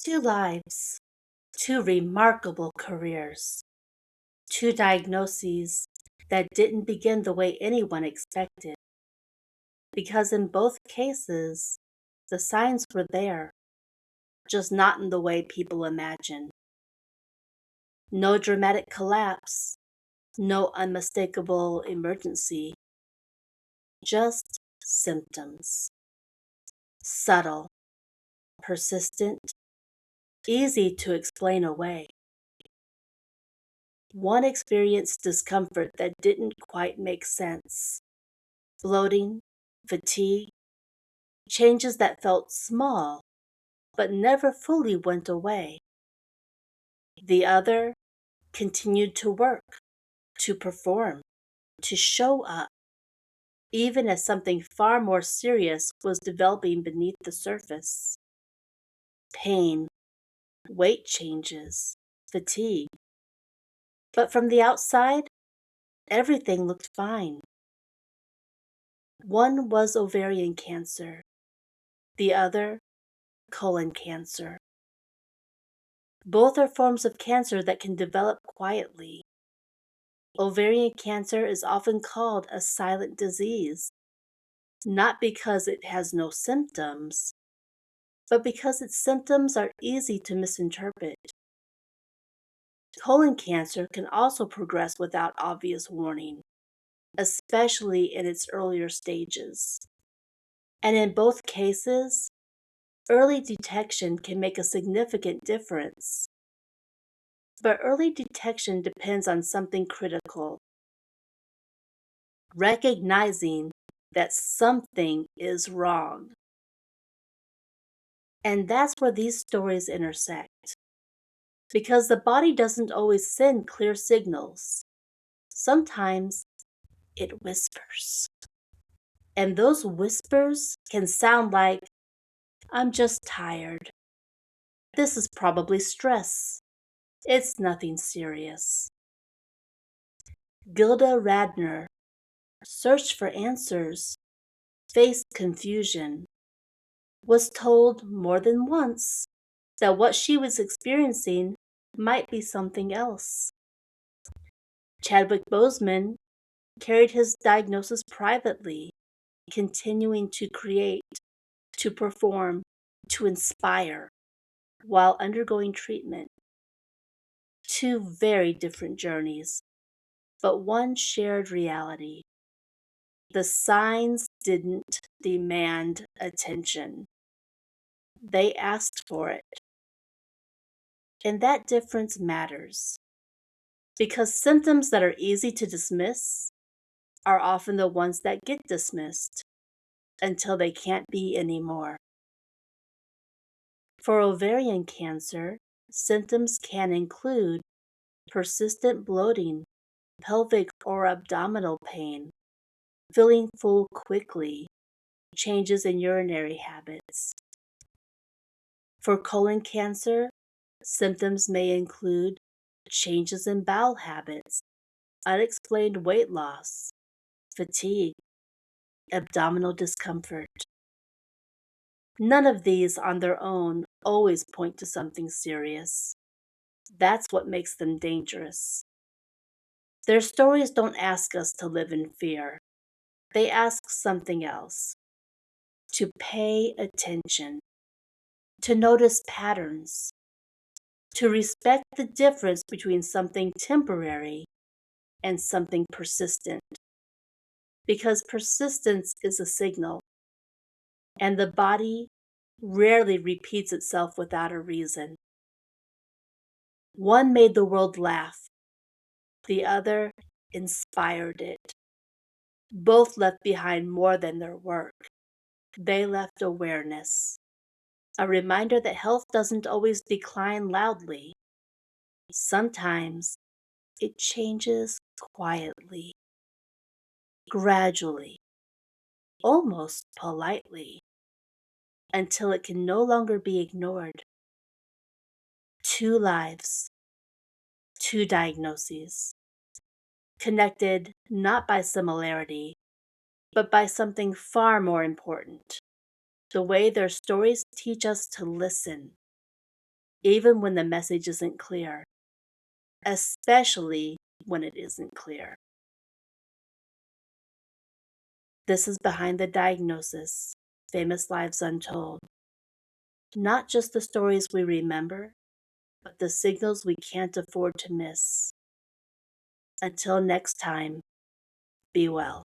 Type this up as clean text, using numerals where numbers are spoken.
Two lives, two remarkable careers, two diagnoses that didn't begin the way anyone expected. Because in both cases, the signs were there, just not in the way people imagine. No dramatic collapse, no unmistakable emergency, just symptoms. Subtle, persistent, easy to explain away. One experienced discomfort that didn't quite make sense. Bloating, fatigue, changes that felt small but never fully went away. The other continued to work, to perform, to show up, even as something far more serious was developing beneath the surface. Pain, weight changes, fatigue. But from the outside, everything looked fine. One was ovarian cancer, the other, colon cancer. Both are forms of cancer that can develop quietly. Ovarian cancer is often called a silent disease, not because it has no symptoms, but because its symptoms are easy to misinterpret. Colon cancer can also progress without obvious warning, especially in its earlier stages. And in both cases, early detection can make a significant difference. But early detection depends on something critical: recognizing that something is wrong. And that's where these stories intersect. Because the body doesn't always send clear signals. Sometimes it whispers. And those whispers can sound like, "I'm just tired. This is probably stress. It's nothing serious." Gilda Radner searched for answers, faced confusion, was told more than once that what she was experiencing might be something else. Chadwick Boseman carried his diagnosis privately, continuing to create, to perform, to inspire while undergoing treatment. Two very different journeys, but one shared reality. The signs didn't demand attention. They asked for it. And that difference matters, because symptoms that are easy to dismiss are often the ones that get dismissed until they can't be anymore. For ovarian cancer, symptoms can include persistent bloating, pelvic or abdominal pain, feeling full quickly, changes in urinary habits. For colon cancer, symptoms may include changes in bowel habits, unexplained weight loss, fatigue, abdominal discomfort. None of these on their own always point to something serious. That's what makes them dangerous. Their stories don't ask us to live in fear. They ask something else: to pay attention, to notice patterns, to respect the difference between something temporary and something persistent. Because persistence is a signal, and the body rarely repeats itself without a reason. One made the world laugh, the other inspired it. Both left behind more than their work. They left awareness, a reminder that health doesn't always decline loudly. Sometimes it changes quietly, gradually, almost politely, until it can no longer be ignored. Two lives, two diagnoses, connected not by similarity, but by something far more important: the way their stories teach us to listen, even when the message isn't clear, especially when it isn't clear. This is Behind the Diagnosis, Famous Lives Untold. Not just the stories we remember, but the signals we can't afford to miss. Until next time, be well.